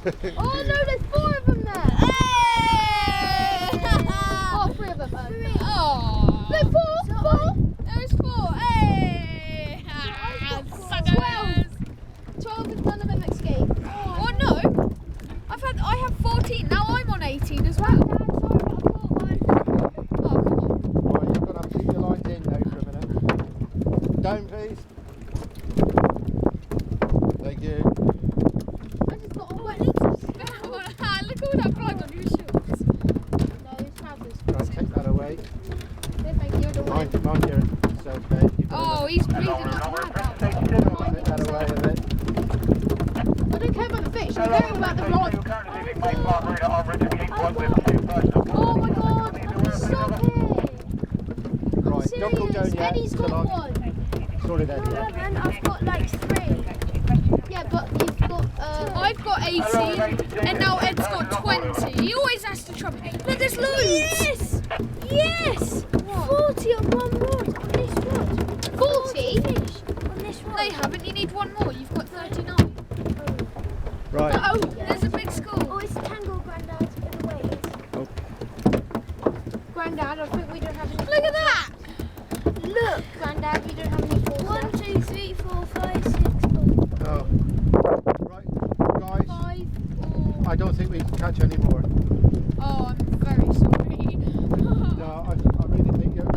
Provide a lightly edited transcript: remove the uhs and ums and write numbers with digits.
Oh no, there's 4 of them there. Hey! Oh, 3 of them. Oh. No, 4. There's 4. Hey! Suckers! 12 and none of them escaped. Oh no! I have 14. Now I'm on 18 as well. Oh, come on. Right, you've got to keep your lines in now for a minute. Down, please. Thank you. I just got a wet. Look at all that blood on your shorts. No, it's trousers. Right, take that away. No, thank you. I don't want it. Mind yourself, babe. Oh, he's breathing like mad. Take that away a bit. I don't care about the fish. I care about the rod. Oh my god, stop it! Right, don't go down yet. Eddie's got one. Sort it out. No, and I've got like 3. Yeah, but you've got. I've got 18, and now Ed's got 20. He always has to trouble. Look, there's loads. Yes! Yes! What? 40 on one rod on this rod. 40 fish on this rod. They haven't. You need one more. You've got 39. Right. Oh, there's a big school. Oh, it's Tangle, Grandad, in the waves. Oh. Granddad, I think we don't have any. Look at that. Look, Granddad, we don't have any balls. 1, 2, 3, 4, 5, 6. Oh. Right, guys. 5. I don't think we can catch any more.